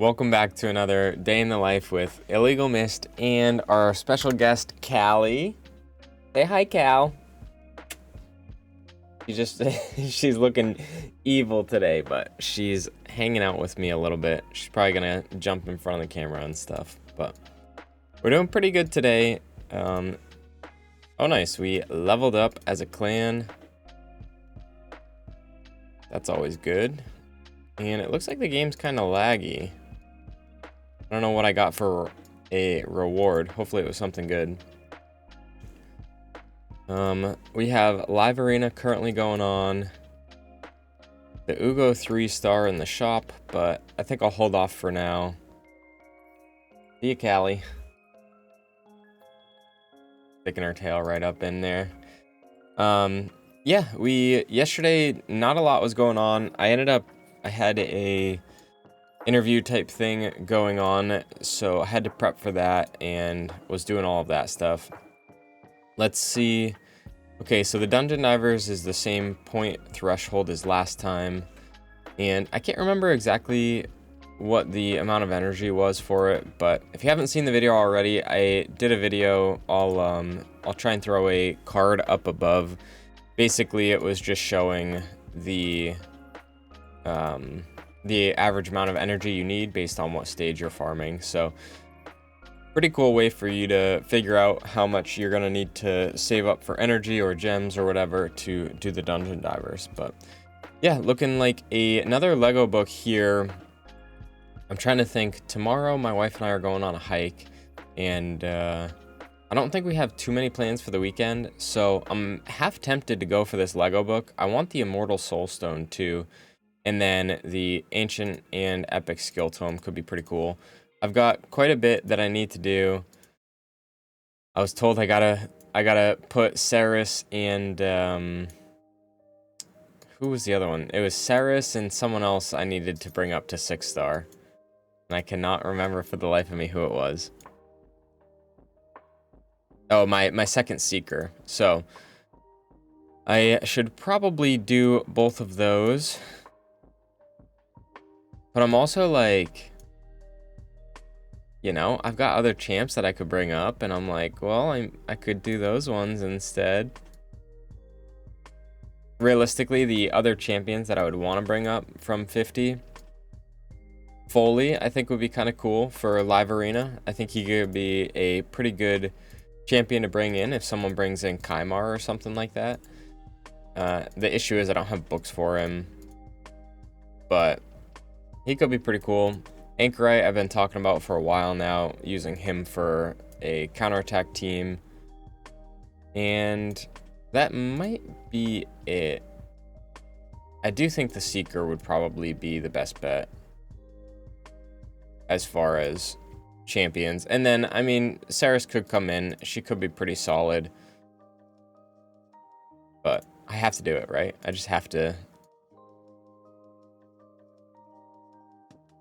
Welcome back to another day in the life with Illegal Mist and our special guest, Callie. Say hi, Cal. She's looking evil today, but she's hanging out with me a little bit. She's probably gonna jump in front of the camera and stuff, but we're doing pretty good today. Oh, nice. We leveled up as a clan. That's always good. And it looks like the game's kind of laggy. I don't know what I got for a reward. Hopefully it was something good. We have Live Arena currently going on. The Ugo 3-star in the shop, but I think I'll hold off for now. See ya, Callie. Sticking her tail right up in there. Yeah, yesterday, not a lot was going on. I had a interview type thing going on, so I had to prep for that and was doing all of that stuff. Let's see. Okay, so the Dungeon Divers is the same point threshold as last time, and I can't remember exactly what the amount of energy was for it, but if you haven't seen the video already, I did a video. I'll try and throw a card up above. Basically, it was just showing the average amount of energy you need based on what stage you're farming. So pretty cool way for you to figure out how much you're gonna need to save up for energy or gems or whatever to do the Dungeon Divers. But yeah, looking like another Lego book here. I'm trying to think. Tomorrow my wife and I are going on a hike, and I don't think we have too many plans for the weekend, so I'm half tempted to go for this Lego book. I want the Immortal Soulstone too, and then the Ancient and Epic Skill Tome could be pretty cool. I've got quite a bit that I need to do. I was told I gotta put Saris and who was the other one? It was Saris and someone else I needed to bring up to 6-star, and I cannot remember for the life of me who it was. Oh, my second Seeker. So I should probably do both of those. But I'm also like, you know, I've got other champs that I could bring up, and I'm like, well, I could do those ones instead. Realistically, the other champions that I would want to bring up from 50, Foley, I think would be kind of cool for Live Arena. I think he could be a pretty good champion to bring in if someone brings in Kymar or something like that. The issue is I don't have books for him, but he could be pretty cool. Anchorite, I've been talking about for a while now, using him for a counterattack team. And that might be it. I do think the Seeker would probably be the best bet as far as champions. And then, I mean, Saris could come in. She could be pretty solid. But I have to do it, right? I just have to.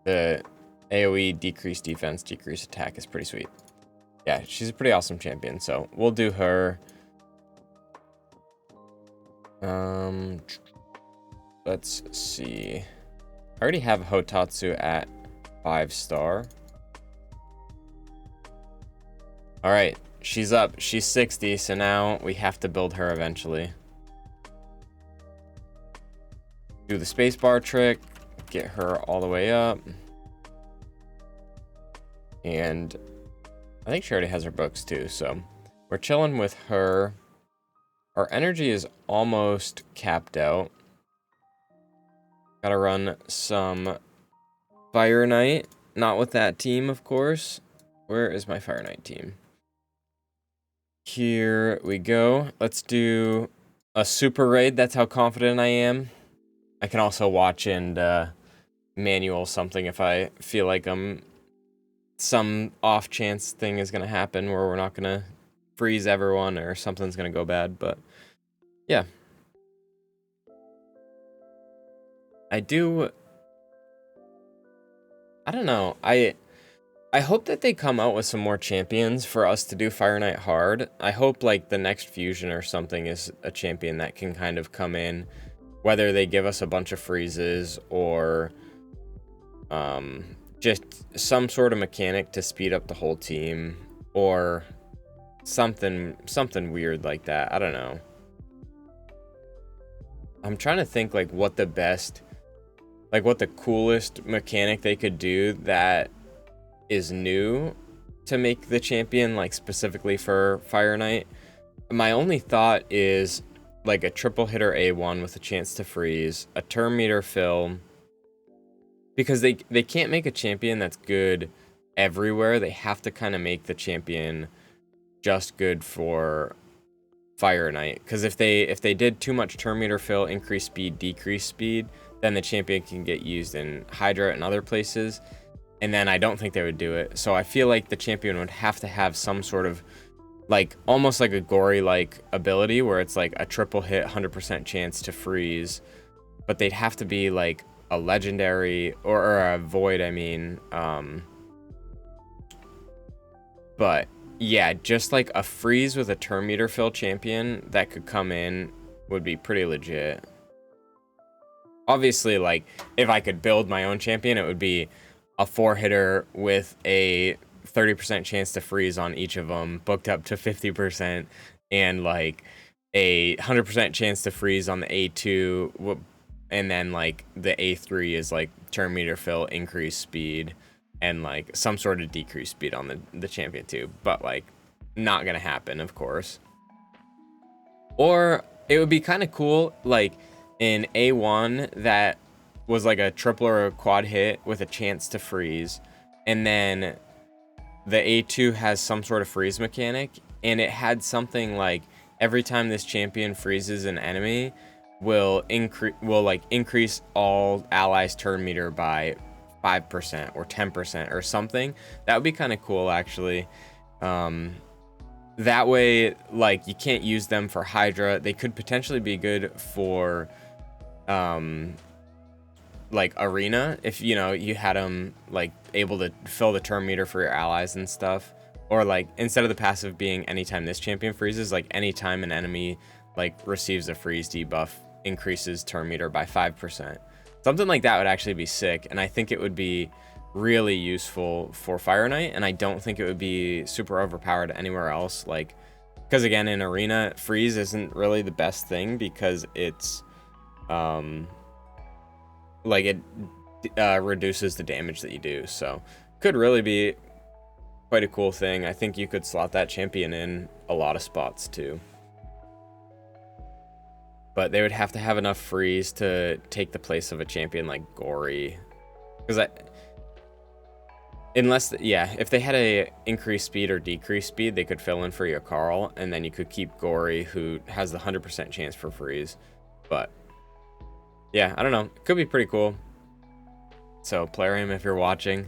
The AoE decrease defense, decrease attack is pretty sweet. Yeah, she's a pretty awesome champion, so we'll do her. Let's see. I already have Hotatsu at 5-star. All right, she's up. She's 60, so now we have to build her eventually. Do the spacebar trick, get her all the way up. And I think she already has her books too, so we're chilling with her. Our energy is almost capped out. Gotta run some Fire Knight. Not with that team, of course. Where is my Fire Knight team? Here we go. Let's do a super raid. That's how confident I am. I can also watch and manual something if I feel like some off chance thing is gonna happen where we're not gonna freeze everyone or something's gonna go bad. But yeah, I don't know. I hope that they come out with some more champions for us to do Fire Knight hard. I hope like the next fusion or something is a champion that can kind of come in, whether they give us a bunch of freezes or just some sort of mechanic to speed up the whole team, or something weird like that. I don't know. I'm trying to think like what the best, like what the coolest mechanic they could do that is new to make the champion, like specifically for Fire Knight. My only thought is like a triple hitter A1 with a chance to freeze, a turn meter fill, because they can't make a champion that's good everywhere. They have to kind of make the champion just good for Fire Knight, because if they did too much turn meter fill, increase speed, decrease speed, then the champion can get used in Hydra and other places, and then I don't think they would do it. So I feel like the champion would have to have some sort of like almost like a Gory like ability where it's like a triple hit 100% chance to freeze, but they'd have to be like a legendary or a void, I mean. But yeah, just like a freeze with a turn meter fill champion that could come in would be pretty legit. Obviously, like if I could build my own champion, it would be a 4-hitter with a 30% chance to freeze on each of them, booked up to 50%, and like a 100% chance to freeze on the A2, and then like the A3 is like turn meter fill, increase speed, and like some sort of decreased speed on the champion too, but like not gonna happen, of course. Or it would be kind of cool like in A1 that was like a triple or a quad hit with a chance to freeze, and then the A2 has some sort of freeze mechanic, and it had something like every time this champion freezes an enemy will increase all allies turn meter by 5% or 10% or something. That would be kind of cool, actually. That way, like, you can't use them for Hydra. They could potentially be good for like Arena, if you know you had them like able to fill the turn meter for your allies and stuff, or like instead of the passive being anytime this champion freezes, like anytime an enemy like receives a freeze debuff, increases turn meter by 5%. Something like that would actually be sick, and I think it would be really useful for Fire Knight, and I don't think it would be super overpowered anywhere else, like, because again in Arena, freeze isn't really the best thing because it's like it reduces the damage that you do, so could really be quite a cool thing. I think you could slot that champion in a lot of spots too, but they would have to have enough freeze to take the place of a champion like Gory, because if they had a increased speed or decreased speed, they could fill in for your Carl, and then you could keep Gory, who has the 100% chance for freeze. But yeah, I don't know. It could be pretty cool. So, Plarium, if you're watching.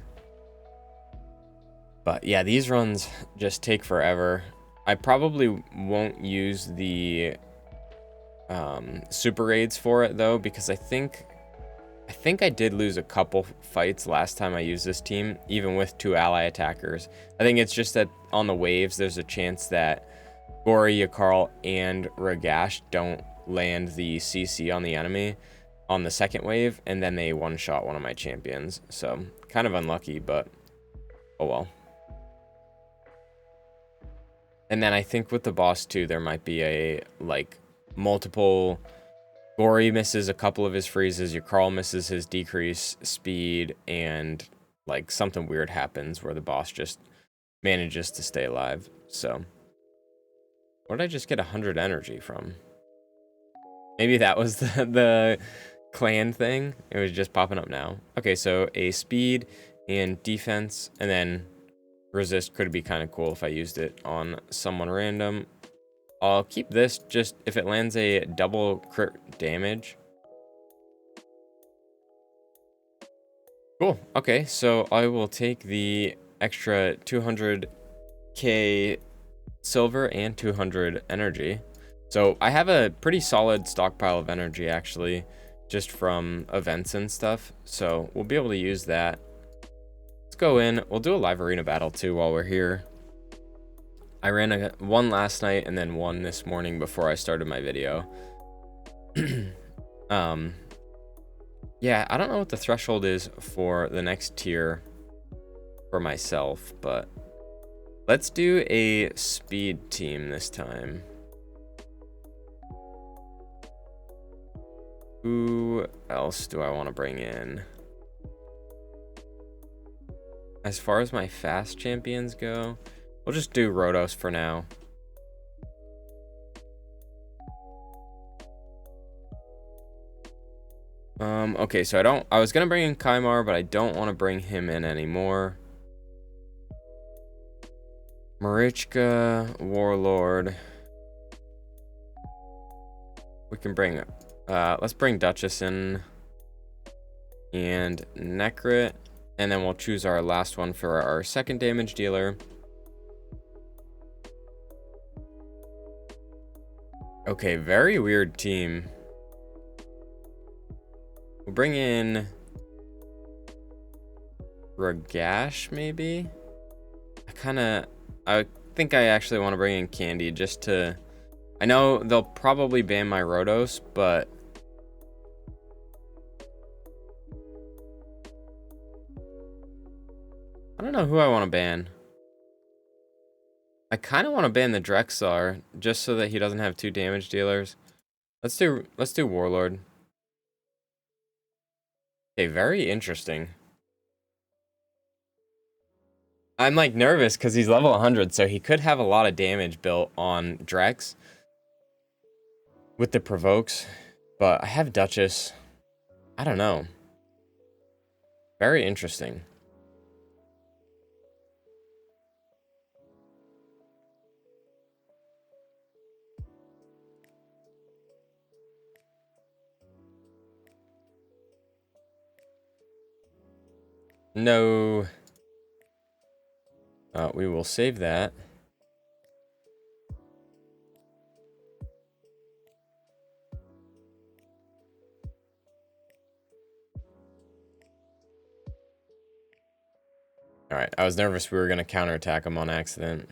But yeah, these runs just take forever. I probably won't use the super raids for it, though, because I think I did lose a couple fights last time I used this team, even with 2 ally attackers. I think it's just that on the waves, there's a chance that Gory, Yakarl, and Ragash don't land the CC on the enemy on the second wave, and then they one-shot one of my champions. So kind of unlucky, but oh well. And then I think with the boss too, there might be a like multiple. Gory misses a couple of his freezes, Yakarl misses his decrease speed, and like something weird happens where the boss just manages to stay alive. So where did I just get 100 energy from? Maybe that was the clan thing. It was just popping up now. Okay, so a speed and defense, and then resist could be kind of cool if I used it on someone random. I'll keep this just if it lands a double crit damage. Cool. Okay, so I will take the extra 200k silver and 200 energy. So I have a pretty solid stockpile of energy, actually, just from events and stuff. So we'll be able to use that. Let's go in. We'll do a live arena battle too while we're here. I ran one last night and then one this morning before I started my video. Yeah, I don't know what the threshold is for the next tier. for myself, but let's do a speed team this time. Who else do I want to bring in? As far as my fast champions go, we'll just do Rotos for now. Okay, so I was gonna bring in Kymar, but I don't want to bring him in anymore. Marichka, Warlord. We can bring, let's bring Duchess in. And Necrit. And then we'll choose our last one for our second damage dealer. Okay, very weird team. We'll bring in Ragash, maybe? I think I actually want to bring in Candy just to... I know they'll probably ban my Rotos, but... I don't know who I want to ban. I kind of want to ban the Drexar, just so that he doesn't have 2 damage dealers. Let's do Warlord. Okay, very interesting. I'm like nervous because he's level 100, so he could have a lot of damage built on Drex with the provokes, but I have Duchess. I don't know. Very interesting. No. We will save that. All right, I was nervous we were going to counterattack him on accident.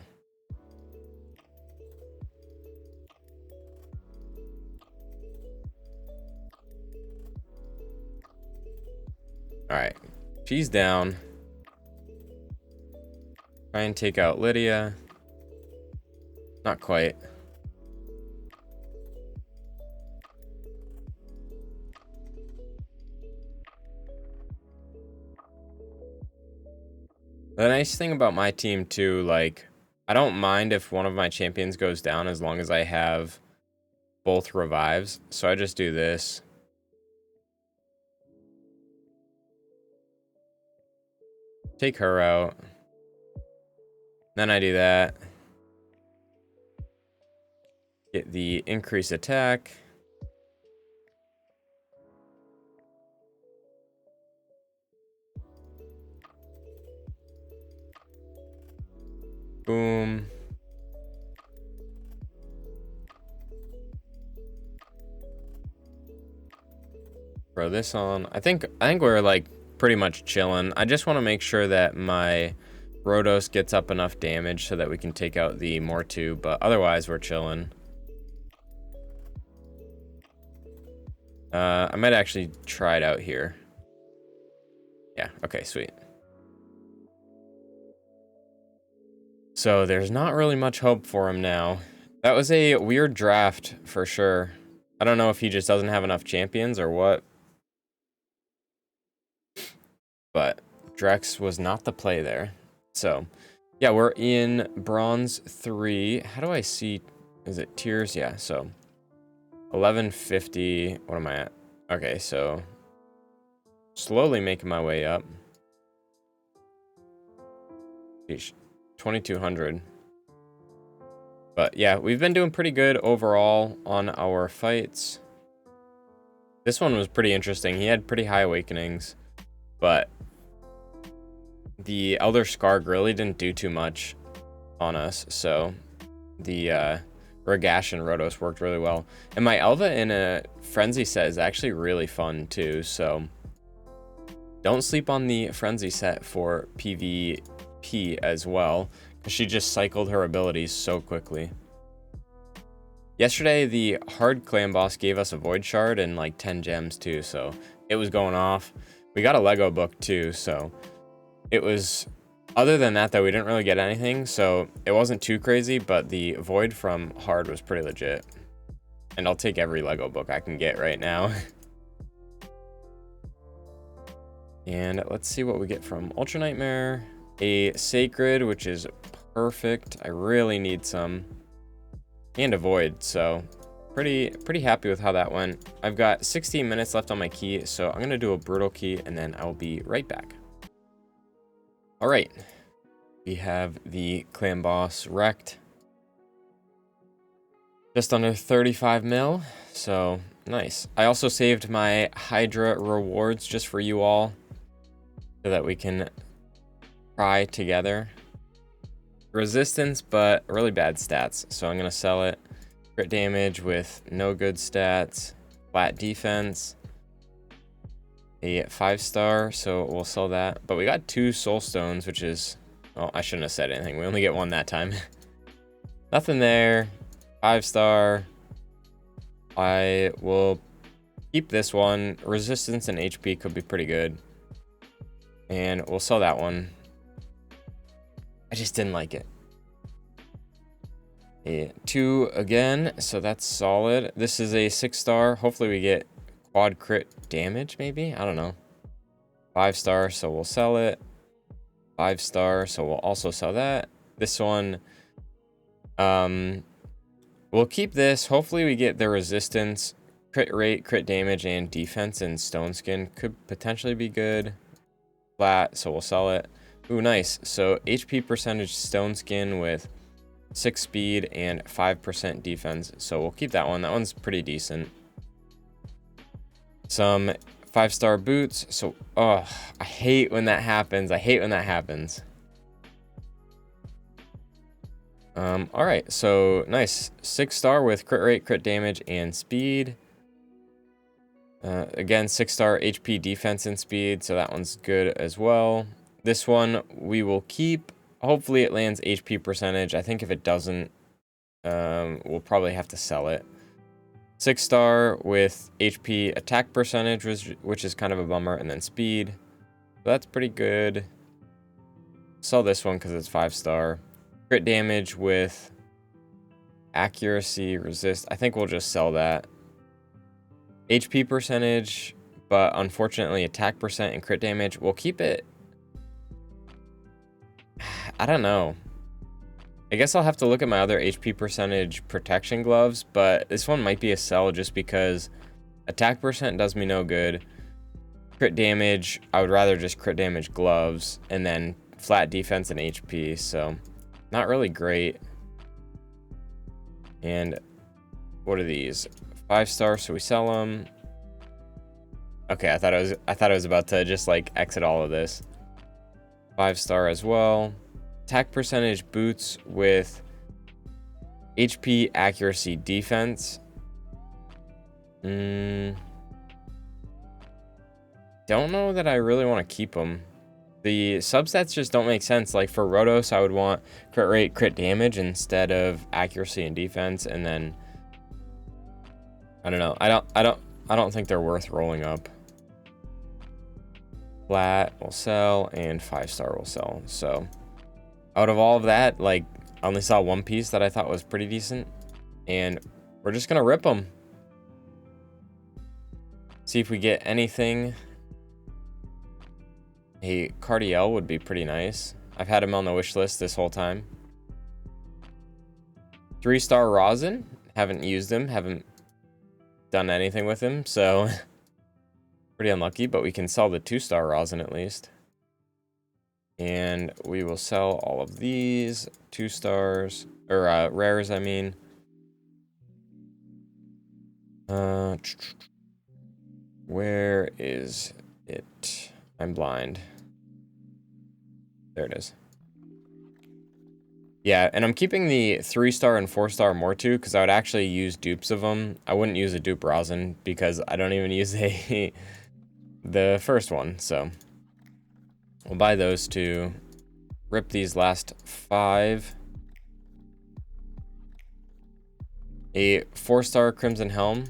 All right, she's down. Try and take out Lydia. Not quite. The nice thing about my team too, like, I don't mind if one of my champions goes down as long as I have both revives. So I just do this. Take her out. Then I do that. Get the increase attack. Boom. Throw this on. I think we're like pretty much chilling. I just want to make sure that my Rotos gets up enough damage so that we can take out the Mortu, but otherwise we're chilling. I might actually try it out here. Yeah, okay, sweet. So there's not really much hope for him now. That was a weird draft for sure. I don't know if he just doesn't have enough champions or what. But Drex was not the play there. So, yeah, we're in Bronze 3. How do I see? Is it tiers? Yeah, so 1150. What am I at? Okay, so slowly making my way up. Sheesh, 2200. But yeah, we've been doing pretty good overall on our fights. This one was pretty interesting. He had pretty high awakenings, but the Elder Scarg really didn't do too much on us, so the Ragash and Rotos worked really well. And my Elva in a Frenzy set is actually really fun too, so don't sleep on the Frenzy set for PvP as well, because she just cycled her abilities so quickly. Yesterday, the hard clan boss gave us a Void Shard and like 10 gems too, so it was going off. We got a Lego book too, so it was Other than that, though, we didn't really get anything, so it wasn't too crazy, but the Void from Hard was pretty legit. And I'll take every Lego book I can get right now. And let's see what we get from Ultra Nightmare. A Sacred, which is perfect. I really need some. And a Void, so pretty happy with how that went. I've got 16 minutes left on my key, so I'm going to do a Brutal Key, and then I'll be right back. All right. We have the Clan Boss wrecked. Just under 35 mil, so nice. I also saved my Hydra rewards just for you all, so that we can try together. Resistance, but really bad stats, so I'm gonna sell it. Crit damage with no good stats, flat defense, a 5-star, so we'll sell that. But we got 2 soul stones, which is, well, I shouldn't have said anything. We only get 1 that time. Nothing there. 5-star. I will keep this one. Resistance and HP could be pretty good. And we'll sell that one. I just didn't like it. A 2 again, so that's solid. This is a 6-star. Hopefully we get quad crit damage, maybe? I don't know. 5-star, so we'll sell it. 5-star, so we'll also sell that. This one, we'll keep this. Hopefully we get the resistance, crit rate, crit damage, and defense, and stone skin could potentially be good. Flat, so we'll sell it. Ooh, nice. So HP percentage stone skin with 6 speed and 5% defense. So we'll keep that one. That one's pretty decent. Some 5-star boots. So, oh, I hate when that happens. I hate when that happens. All right, so nice. 6-star with crit rate, crit damage, and speed. Again, 6-star HP defense and speed, so that one's good as well. This one we will keep. Hopefully it lands HP percentage. I think if it doesn't, we'll probably have to sell it. 6-star with HP attack percentage, which is kind of a bummer, and then speed. So that's pretty good. Sell this one because it's 5-star. Crit damage with accuracy, resist. I think we'll just sell that. HP percentage, but unfortunately attack percent and crit damage. We'll keep it. I don't know. I guess I'll have to look at my other HP percentage protection gloves, but this one might be a sell just because attack percent does me no good. Crit damage, I would rather just crit damage gloves, and then flat defense and HP, so not really great. And what are these? 5-star, so we sell them. Okay, I thought I was about to just like exit all of this. 5-star as well. Attack percentage boots with HP accuracy defense. Don't know that I really want to keep them. The substats just don't make sense. Like for Rotos, I would want crit rate, crit damage instead of accuracy and defense, and then I don't know. I don't think they're worth rolling up. Flat will sell and 5-star will sell. So out of all of that, like I only saw one piece that I thought was pretty decent, and we're just gonna rip them. See if we get anything. A Cardiel would be pretty nice. I've had him on the wish list this whole time. 3-star Rosin. Haven't used him. Haven't done anything with him, so pretty unlucky, but we can sell the 2-star Rosin at least. And we will sell all of these 2-stars, or rares, I mean. Where is it? I'm blind. There it is. Yeah, and I'm keeping the 3-star and 4-star Mortu because I would actually use dupes of them. I wouldn't use a dupe Rosin because I don't even use the first one, so we'll buy those two. Rip these last 5. A 4-star Crimson Helm.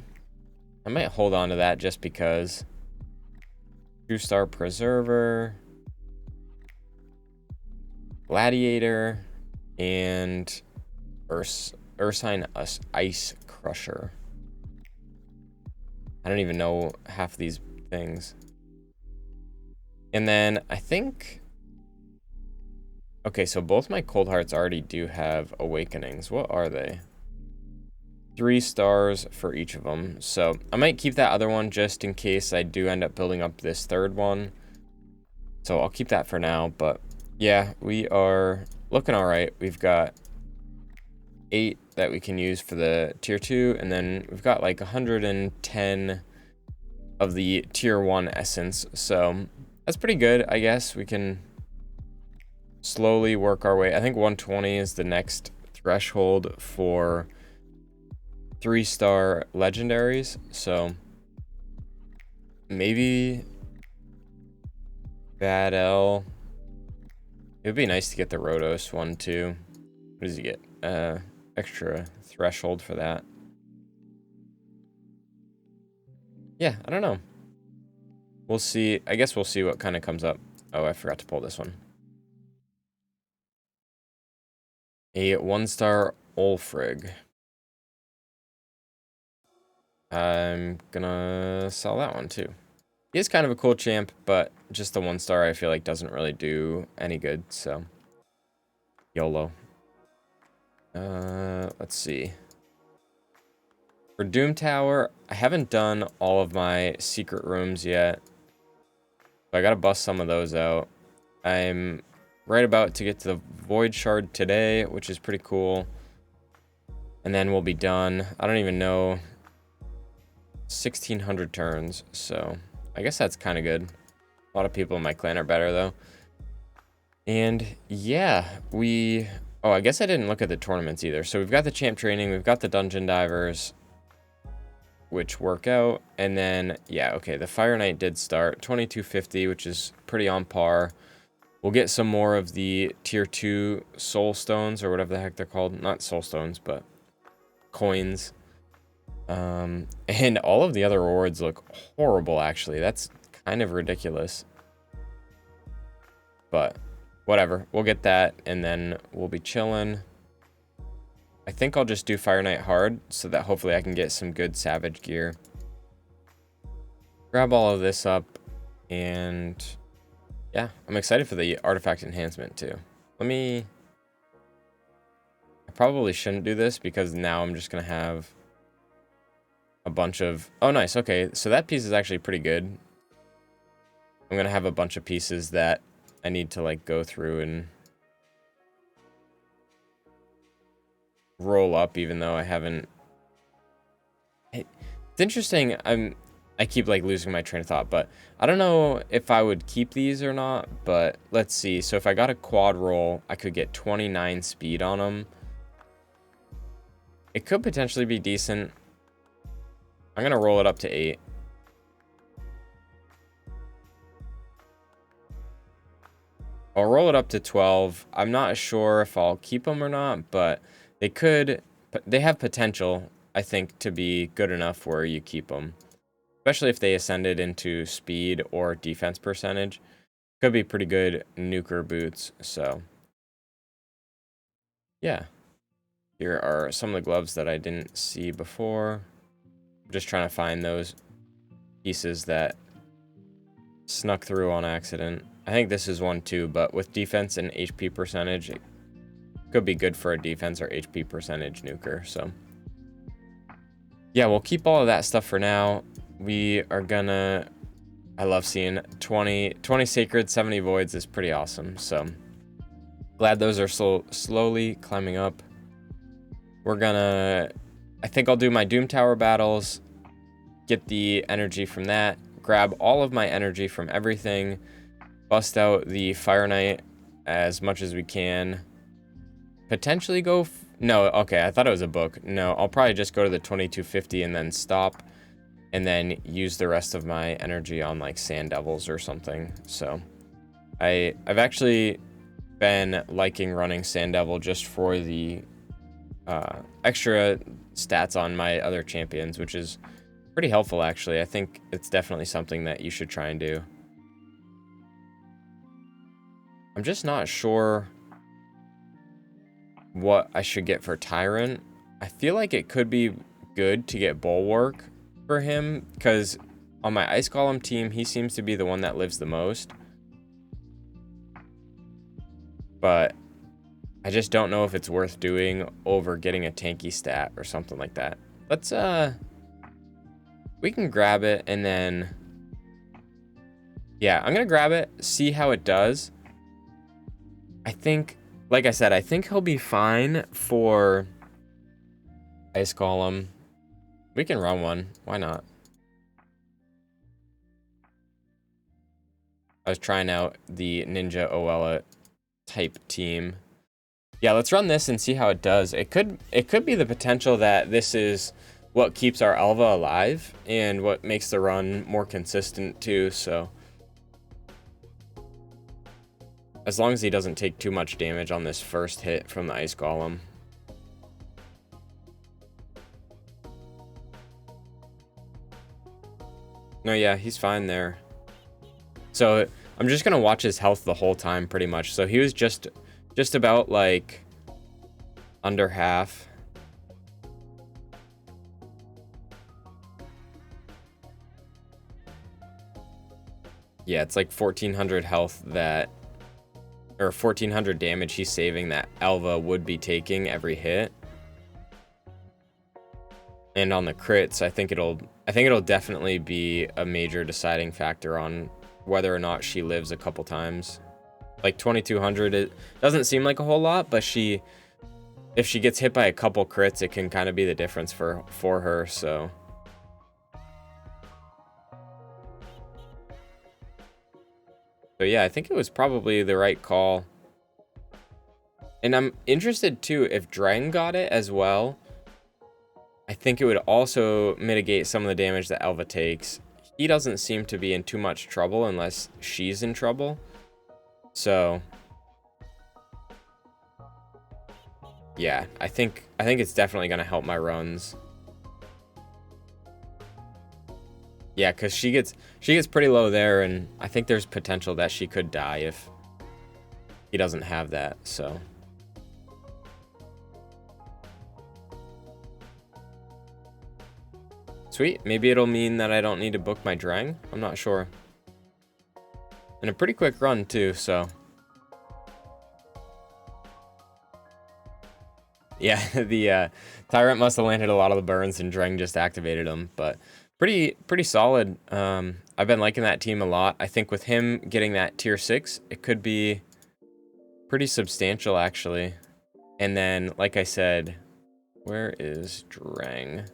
I might hold on to that just because. 2-star Preserver. Gladiator, and Ursine Ice Crusher. I don't even know half these things. And then I think... Okay, so both my Cold Hearts already do have Awakenings. What are they? 3 stars for each of them. So I might keep that other one just in case I do end up building up this third one. So I'll keep that for now. But yeah, we are looking all right. We've got 8 that we can use for the tier 2. And then we've got like 110 of the tier 1 essence. So that's pretty good, I guess. We can slowly work our way. I think 120 is the next threshold for 3-star legendaries. So maybe Bad L. It would be nice to get the Rotos one too. What does he get? Extra threshold for that. Yeah, I don't know. We'll see. I guess we'll see what kind of comes up. Oh, I forgot to pull this one. A 1-star Ulfrig. I'm gonna sell that one too. He is kind of a cool champ, but just the 1-star I feel like doesn't really do any good, so YOLO. Let's see. For Doom Tower, I haven't done all of my secret rooms yet. So I gotta bust some of those out. I'm right about to get to the Void Shard today, which is pretty cool. And then we'll be done. I don't even know. 1,600 turns, so I guess that's kind of good. A lot of people in my clan are better, though. And yeah, oh, I guess I didn't look at the tournaments either. So we've got the champ training, we've got the dungeon divers, which work out. And then, yeah, okay, the Fire Knight did start. 2250, which is pretty on par. We'll get some more of the tier 2 soul stones, or whatever the heck they're called. Not soul stones, but coins. And all of the other rewards look horrible, actually. That's kind of ridiculous. But whatever. We'll get that, and then we'll be chilling. I think I'll just do Fire Knight hard, so that hopefully I can get some good Savage gear. Grab all of this up, and yeah, I'm excited for the artifact enhancement, too. I probably shouldn't do this, because now I'm just going to have a bunch of... Oh, nice. Okay, so that piece is actually pretty good. I'm going to have a bunch of pieces that I need to, like, go through and roll up, even though I haven't... It's interesting. I keep, like, losing my train of thought, but I don't know if I would keep these or not, but let's see. So if I got a quad roll, I could get 29 speed on them. It could potentially be decent. I'm going to roll it up to 8. I'll roll it up to 12. I'm not sure if I'll keep them or not, but they have potential, I think, to be good enough where you keep them. Especially if they ascended into speed or defense percentage. Could be pretty good nuker boots, so. Yeah. Here are some of the gloves that I didn't see before. I'm just trying to find those pieces that snuck through on accident. I think this is one too, but with defense and HP percentage, it could be good for a defense or HP percentage nuker, so. Yeah, we'll keep all of that stuff for now. We are gonna... I love seeing 20 sacred, 70 voids is pretty awesome, so. Glad those are slowly climbing up. We're gonna... I think I'll do my Doom Tower battles, get the energy from that, grab all of my energy from everything, bust out the Fire Knight as much as we can. Potentially go... No, okay, I thought it was a book. No, I'll probably just go to the 2250 and then stop, and then use the rest of my energy on, like, Sand Devils or something. So, I've actually been liking running Sand Devil just for the extra stats on my other champions, which is pretty helpful, actually. I think it's definitely something that you should try and do. I'm just not sure what I should get for Tyrant. I feel like it could be good to get Bulwark for him, because on my Ice Golem team, he seems to be the one that lives the most. But I just don't know if it's worth doing over getting a tanky stat or something like that. Let's, we can grab it and then, yeah, I'm gonna grab it, see how it does. I think, like I said, I think he'll be fine for Ice Golem. We can run one, why not? I was trying out the Ninja Oella type team. Yeah, let's run this and see how it does. It could be the potential that this is what keeps our Alva alive and what makes the run more consistent too, so as long as he doesn't take too much damage on this first hit from the Ice Golem. No, yeah, he's fine there. So I'm just gonna watch his health the whole time pretty much. So he was just about like under half. Yeah, it's like 1400 health that, or 1400 damage he's saving that Alva would be taking every hit. And on the crits, I think it'll definitely be a major deciding factor on whether or not she lives a couple times. Like 2200, it doesn't seem like a whole lot, but if she gets hit by a couple crits, it can kind of be the difference for her, so. So yeah, I think it was probably the right call. And I'm interested too, if Drang got it as well, I think it would also mitigate some of the damage that Alva takes. He doesn't seem to be in too much trouble unless she's in trouble. So yeah, I think it's definitely gonna help my runs. Yeah, because she gets pretty low there, and I think there's potential that she could die if he doesn't have that, so. Sweet, maybe it'll mean that I don't need to book my Drang. I'm not sure. And a pretty quick run too, so. Yeah, the Tyrant must have landed a lot of the burns and Drang just activated them, but pretty solid. I've been liking that team a lot. I think with him getting that tier 6, it could be pretty substantial actually. And then, like I said, where is Drang?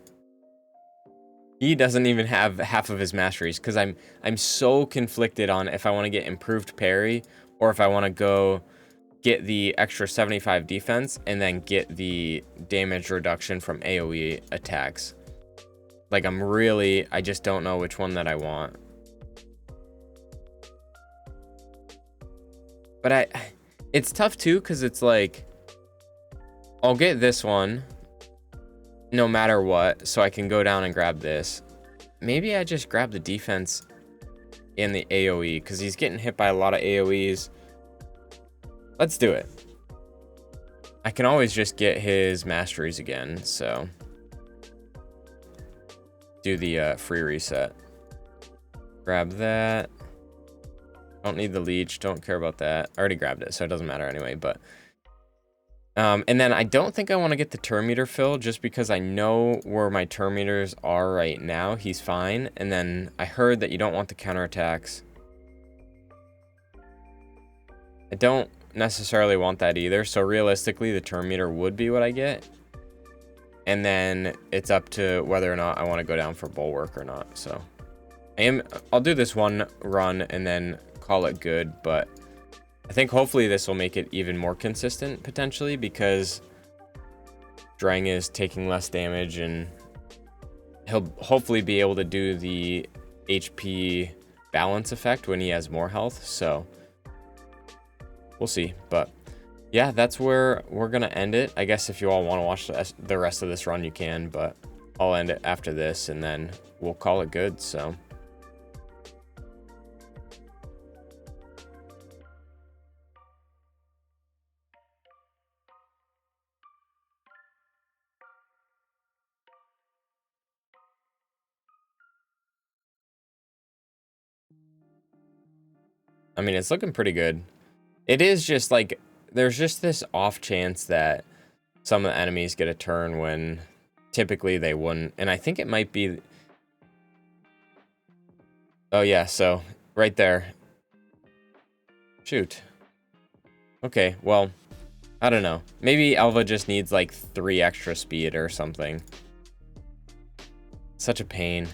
He doesn't even have half of his masteries, because I'm so conflicted on if I want to get improved parry or if I want to go get the extra 75 defense and then get the damage reduction from AoE attacks. Like I just don't know which one that I want. But it's tough too, because it's like, I'll get this one no matter what, so I can go down and grab this. Maybe I just grab the defense and the AoE, because he's getting hit by a lot of AoEs. Let's do it. I can always just get his masteries again, so. Do the free reset. Grab that. Don't need the leech, don't care about that. I already grabbed it, so it doesn't matter anyway, but. And then I don't think I want to get the turn meter fill, just because I know where my turn meters are right now. He's fine. And then I heard that you don't want the counterattacks. I don't necessarily want that either. So realistically, the turn meter would be what I get. And then it's up to whether or not I want to go down for Bulwark or not. So I'll do this one run and then call it good, but I think hopefully this will make it even more consistent potentially, because Drang is taking less damage and he'll hopefully be able to do the HP balance effect when he has more health. So we'll see. But yeah, that's where we're going to end it. I guess if you all want to watch the rest of this run, you can, but I'll end it after this and then we'll call it good. So. I mean, it's looking pretty good. It is just like, there's just this off chance that some of the enemies get a turn when typically they wouldn't. And I think it might be... Oh yeah, so right there. Shoot. Okay, well, I don't know. Maybe Elva just needs like 3 extra speed or something. Such a pain.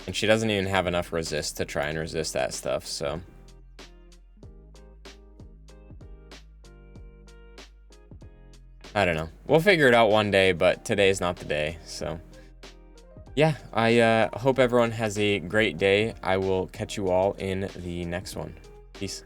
And she doesn't even have enough resist to try and resist that stuff, so. I don't know. We'll figure it out one day, but today's not the day, so. Yeah, I hope everyone has a great day. I will catch you all in the next one. Peace.